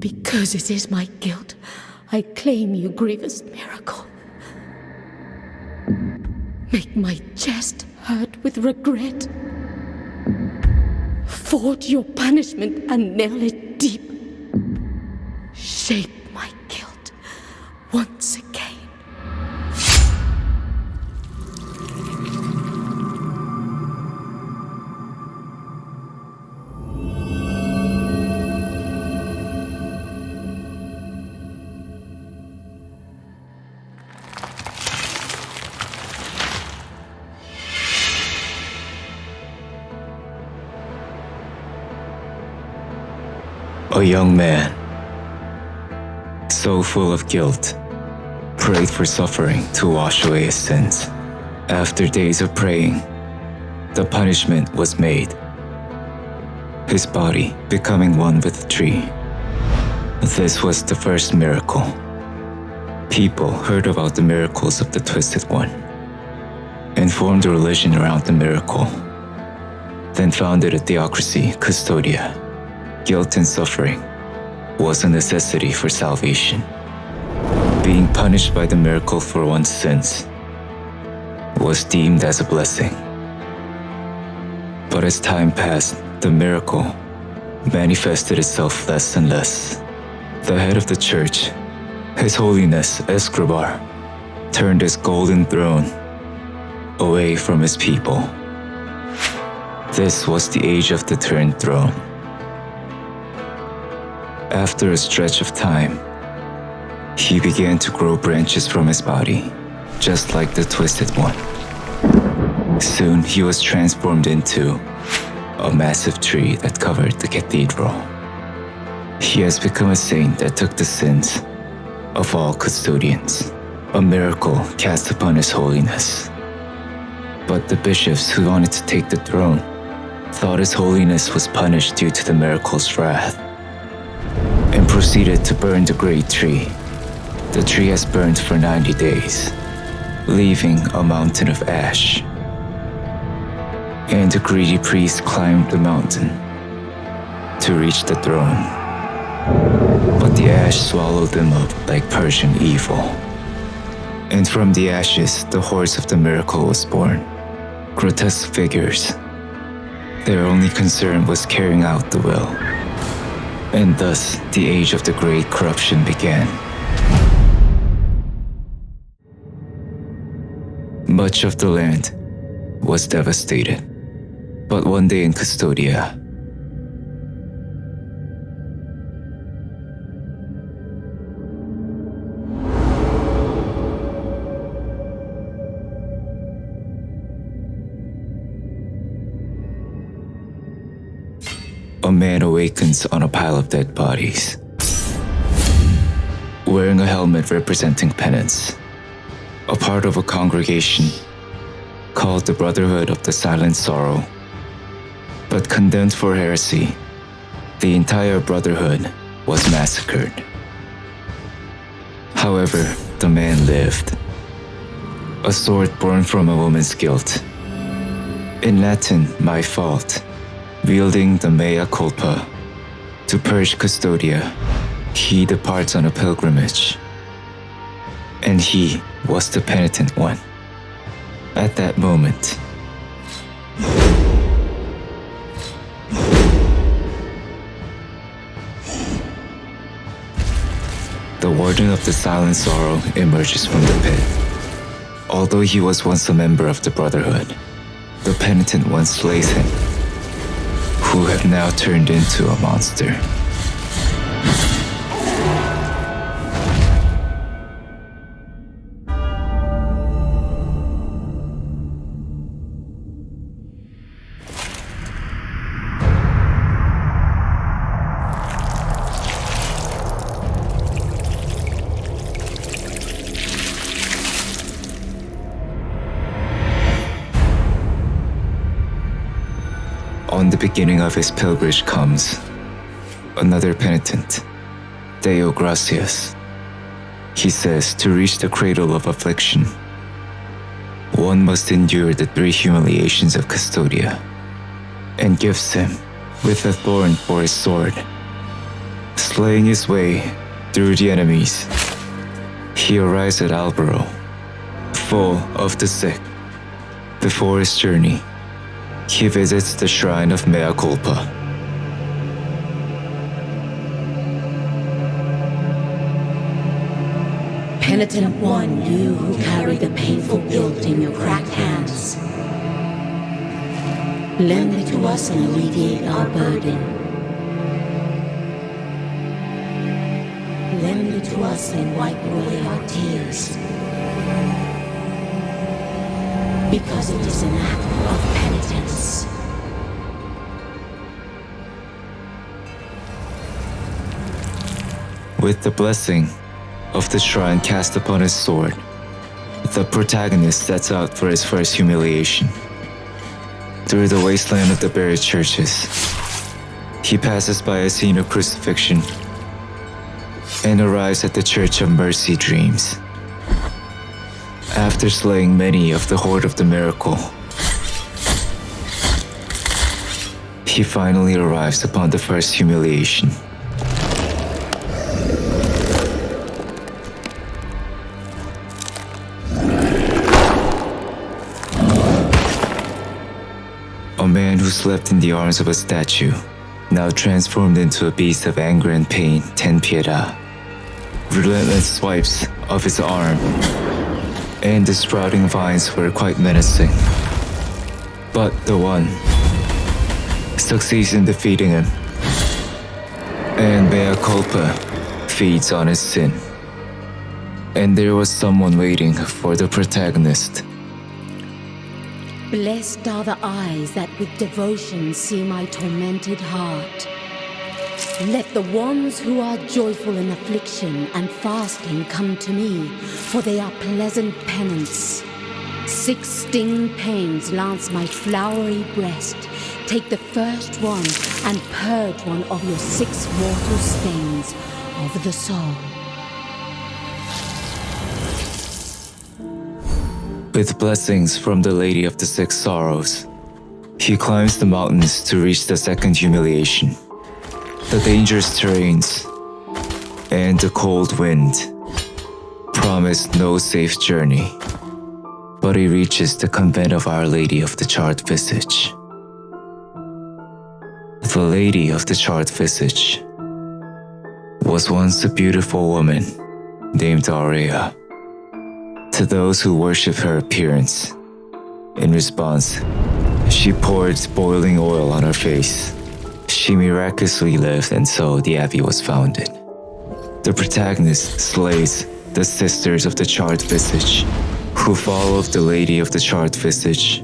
Because it is my guilt, I claim you, grievous miracle. Make my chest hurt with regret. Forge your punishment and nail it deep. Shape my guilt once again. A young man, so full of guilt, prayed for suffering to wash away his sins. After days of praying, the punishment was made, his body becoming one with the tree. This was the first miracle. People heard about the miracles of the Twisted One and formed a religion around the miracle, then founded a theocracy, Cvstodia. Guilt and suffering was a necessity for salvation. Being punished by the miracle for one's sins was deemed as a blessing. But as time passed, the miracle manifested itself less and less. The head of the church, His Holiness Escribar, turned his golden throne away from his people. This was the age of the turned throne. After a stretch of time, he began to grow branches from his body, just like the Twisted One. Soon he was transformed into a massive tree that covered the cathedral. He has become a saint that took the sins of all custodians, a miracle cast upon His Holiness. But the bishops who wanted to take the throne thought His Holiness was punished due to the miracle's wrath, and proceeded to burn the great tree. The tree has burned for 90 days, leaving a mountain of ash. And the greedy priest climbed the mountain to reach the throne. But the ash swallowed them up like Persian evil. And from the ashes, the horse of the miracle was born. Grotesque figures. Their only concern was carrying out the will. And thus, the age of the great corruption began. Much of the land was devastated. But one day in Cvstodia, a man awakens on a pile of dead bodies, wearing a helmet representing penance, a part of a congregation called the Brotherhood of the Silent Sorrow. But condemned for heresy, the entire Brotherhood was massacred. However, the man lived, a sword born from a woman's guilt. In Latin, my fault. Wielding the Mea Culpa to purge Cvstodia, he departs on a pilgrimage. And he was the penitent one. At that moment, the Warden of the Silent Sorrow emerges from the pit. Although he was once a member of the Brotherhood, the penitent one slays him, who have now turned into a monster. On the beginning of his pilgrimage comes another penitent, Deo Gracias. He says to reach the cradle of affliction, one must endure the 3 humiliations of Cvstodia, and gives him, with a thorn for his sword, Slaying his way through the enemies, he arrives at Albaro, full of the sick. Before his journey, he visits the shrine of Mea Culpa. Penitent one, you who carry the painful guilt in your cracked hands, lend it to us and alleviate our burden. Lend it to us and wipe away our tears. Because it is an act of penitence. With the blessing of the shrine cast upon his sword, the protagonist sets out for his first humiliation. Through the wasteland of the buried churches, he passes by a scene of crucifixion and arrives at the Church of Mercy Dreams. After slaying many of the Horde of the Miracle, he finally arrives upon the first humiliation. A man who slept in the arms of a statue, now transformed into a beast of anger and pain, Ten Piedad. Relentless swipes of his arm and the sprouting vines were quite menacing. But the one succeeds in defeating him, and Mea Culpa feeds on his sin. And there was someone waiting for the protagonist. Blessed are the eyes that with devotion see my tormented heart. Let the ones who are joyful in affliction and fasting come to me, for they are pleasant penance. 6 sting pains lance my flowery breast. Take the first one and purge one of your 6 mortal stains of the soul. With blessings from the Lady of the Six Sorrows, he climbs the mountains to reach the second humiliation. The dangerous terrains and the cold wind promise no safe journey, but he reaches the convent of Our Lady of the Charred Visage. The Lady of the Charred Visage was once a beautiful woman named Aurea. To those who worship her appearance, in response, she poured boiling oil on her face. She miraculously lived, and so the abbey was founded. The protagonist slays the Sisters of the Charred Visage, who follow the Lady of the Charred Visage,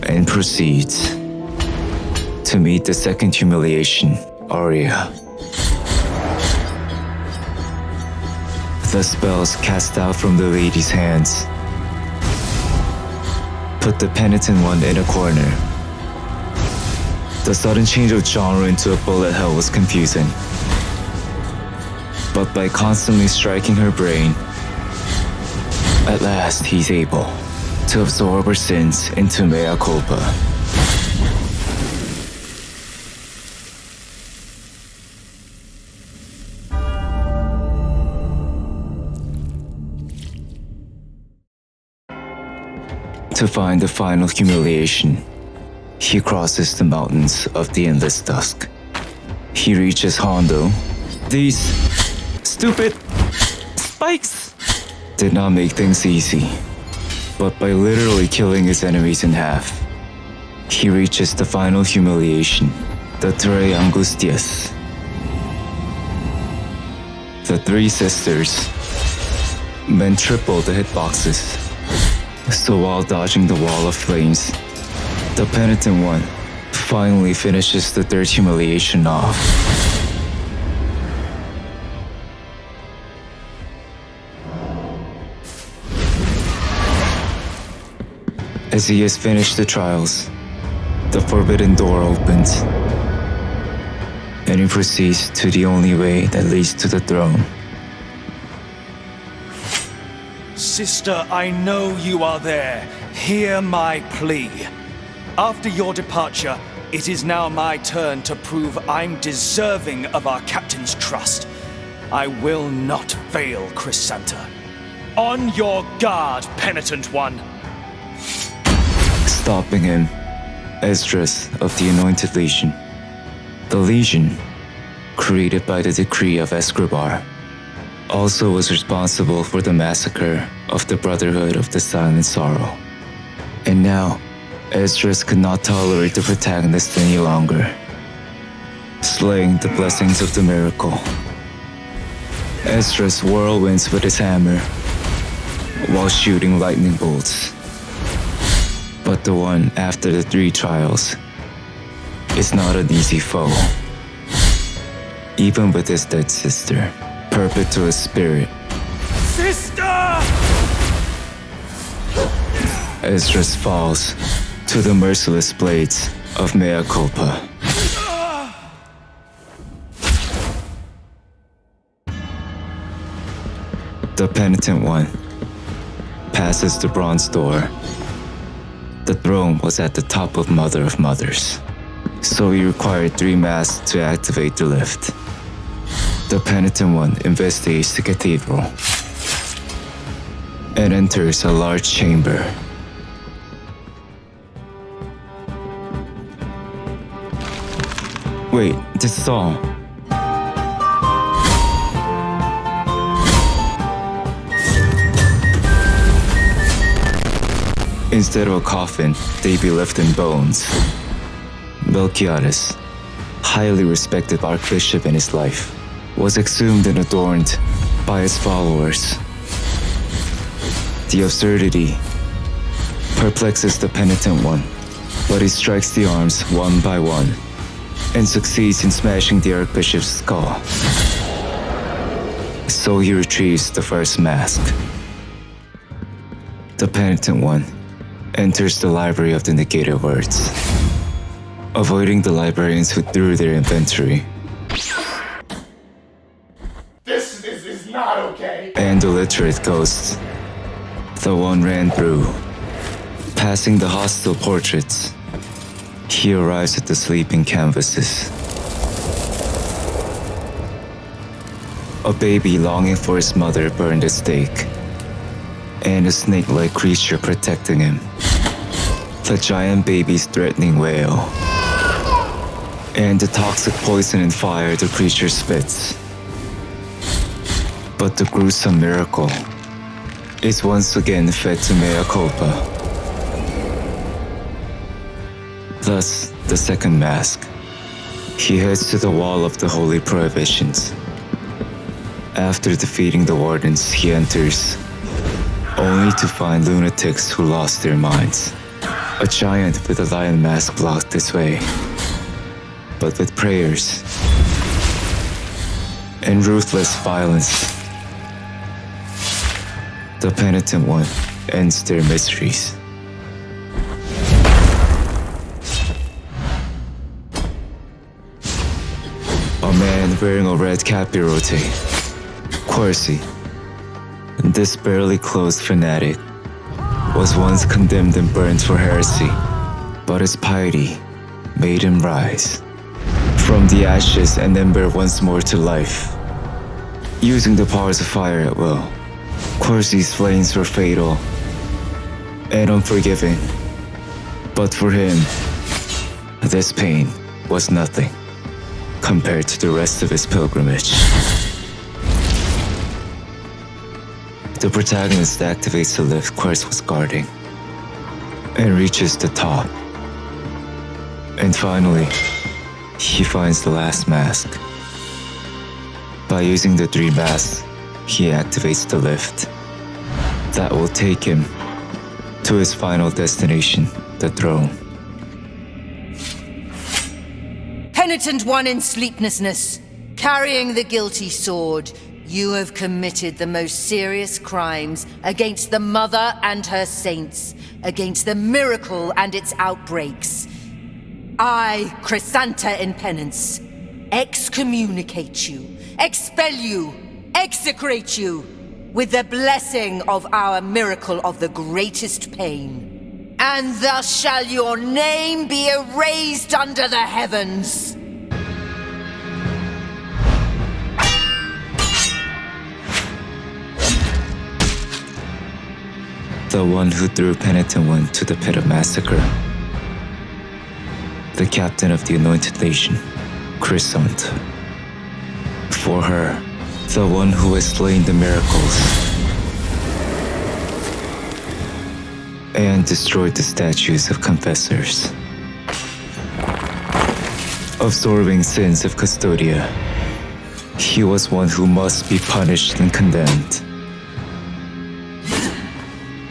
and proceeds to meet the second humiliation, Aurea. The spells cast out from the lady's hands put the penitent one in a corner. The sudden change of genre into a bullet hell was confusing, but by constantly striking her brain, at last he's able to absorb her sins into Mea Culpa. To find the final humiliation, he crosses the mountains of the endless dusk. He reaches Hondo. These stupid spikes did not make things easy, but by literally killing his enemies in half, he reaches the final humiliation, the Tres Angustias. The 3 sisters meant triple the hitboxes. So while dodging the wall of flames, the penitent one finally finishes the 3rd humiliation off. As he has finished the trials, the forbidden door opens, and he proceeds to the only way that leads to the throne. Sister, I know you are there. Hear my plea. After your departure, It is now my turn to prove I'm deserving of our captain's trust. I will not fail, Cvstanta. On your guard, penitent one! Stopping him, Esdras of the Anointed Legion. The Legion, created by the decree of Escribar, also was responsible for the massacre of the Brotherhood of the Silent Sorrow. And now, Esdras could not tolerate the protagonist any longer, slaying the blessings of the miracle. Esdras whirlwinds with his hammer, while shooting lightning bolts. But the one after the 3 trials is not an easy foe. Even with his dead sister, Perpetua's spirit, Sister! Esdras falls to the merciless blades of Mea Culpa. The penitent one passes the bronze door. The throne was at the top of Mother of Mothers, so he required 3 masks to activate the lift. The penitent one investigates the cathedral and enters a large chamber. Wait, this is all. Instead of a coffin, they be left in bones. Melchiades, highly respected archbishop in his life, was exhumed and adorned by his followers. The absurdity perplexes the penitent one, but he strikes the arms one by one and succeeds in smashing the archbishop's skull. So he retrieves the first mask. The penitent one enters the library of the negated words, avoiding the librarians who threw their inventory. This is not okay. And the literate ghost, the one ran through, passing the hostile portraits. He arrives at the sleeping canvases. A baby longing for his mother burned at stake, and a snake-like creature protecting him. The giant baby's threatening wail, and the toxic poison and fire the creature spits. But the gruesome miracle is once again fed to Mea Culpa. Thus, the second mask. He heads to the wall of the Holy Prohibitions. After defeating the wardens, he enters, only to find lunatics who lost their minds. A giant with a lion mask blocked his way. But with prayers and ruthless violence, the penitent one ends their miseries. A man wearing a red capirote, Quercy, this barely clothed fanatic, was once condemned and burned for heresy, but his piety made him rise from the ashes and ember once more to life. Using the powers of fire at will, Quercy's flames were fatal and unforgiving. But for him, this pain was nothing compared to the rest of his pilgrimage. The protagonist activates the lift Quercy was guarding and reaches the top. And finally, he finds the last mask. By using the 3 masks, he activates the lift that will take him to his final destination, the throne. Penitent one in sleeplessness, carrying the guilty sword, you have committed the most serious crimes against the Mother and her saints, against the miracle and its outbreaks. I, Cvstanta in penance, excommunicate you, expel you, execrate you, with the blessing of our miracle of the greatest pain. and thus shall your name be erased under the heavens. The one who threw Penitent One to the pit of massacre. The captain of the anointed nation, Cvstodia. For her, the one who has slain the miracles and destroyed the statues of confessors. Absorbing sins of Cvstodia, he was one who must be punished and condemned.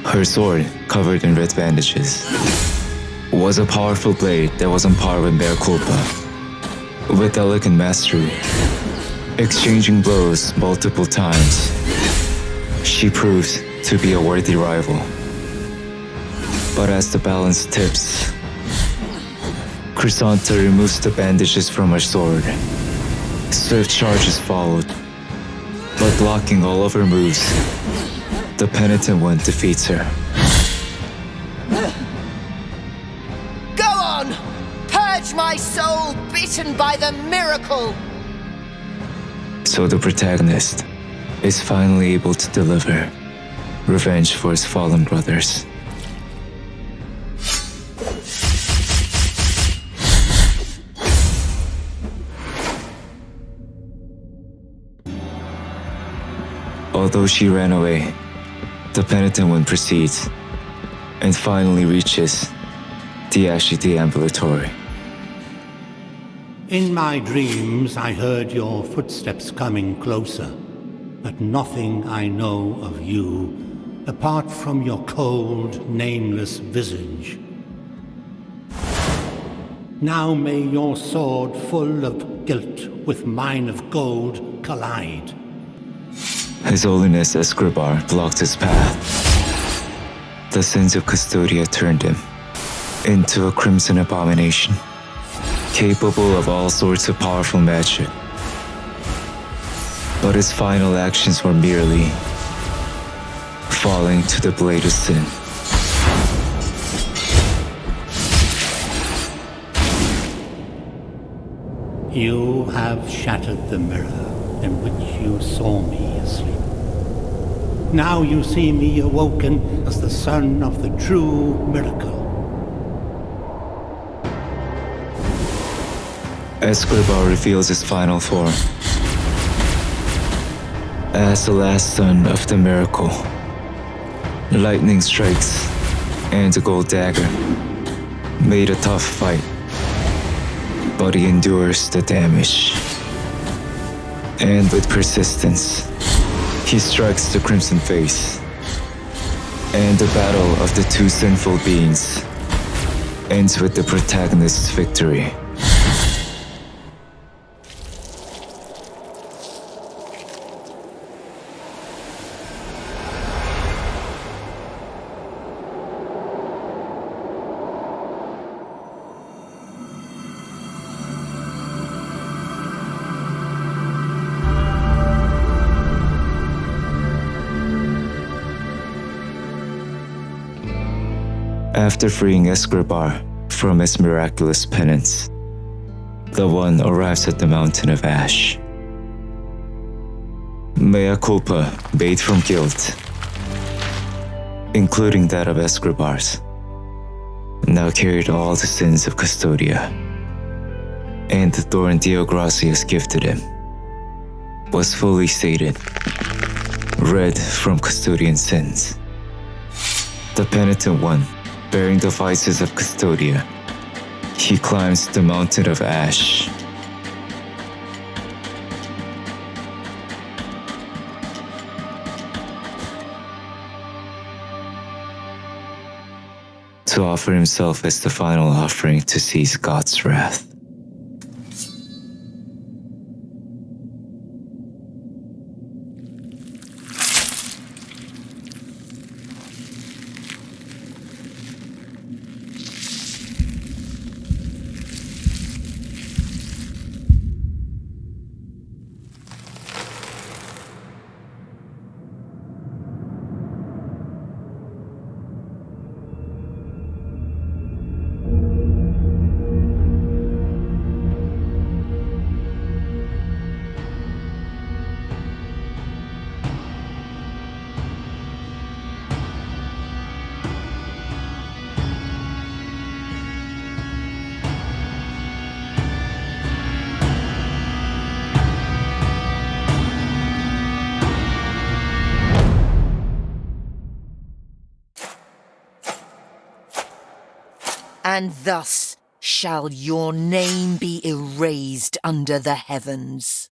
Her sword, covered in red bandages, was a powerful blade that was on par with Mea Culpa. With elegant mastery, exchanging blows multiple times, she proves to be a worthy rival. But as the balance tips, Cvstodia removes the bandages from her sword. Swift charges followed, but blocking all of her moves, the Penitent One defeats her. Go on! Purge my soul bitten by the miracle! So the protagonist is finally able to deliver revenge for his fallen brothers. Although she ran away, the Penitent One proceeds and finally reaches the Ashy Deambulatory. In my dreams, I heard your footsteps coming closer, but nothing I know of you, apart from your cold, nameless visage. Now may your sword full of guilt with mine of gold collide. His Holiness Escribar blocked his path. The sins of Cvstodia turned him into a crimson abomination, capable of all sorts of powerful magic. But his final actions were merely falling to the blade of sin. You have shattered the mirror in which you saw me asleep. Now you see me awoken as the son of the true miracle. Escribar reveals his final form as the last son of the miracle. Lightning strikes and a gold dagger made a tough fight, but he endures the damage. And with persistence, he strikes the crimson face, and the battle of the two sinful beings ends with the protagonist's victory. After freeing Escribar from his miraculous penance, the One arrives at the Mountain of Ash. Mea Culpa, bathed from guilt, including that of Escribar's, now carried all the sins of Cvstodia, and the thorn Deo Gracias gifted him was fully sated, red from Custodian sins. The Penitent One, bearing the vices of Cvstodia, he climbs the Mountain of Ash. To offer himself as the final offering to seize God's wrath. and thus shall your name be erased under the heavens.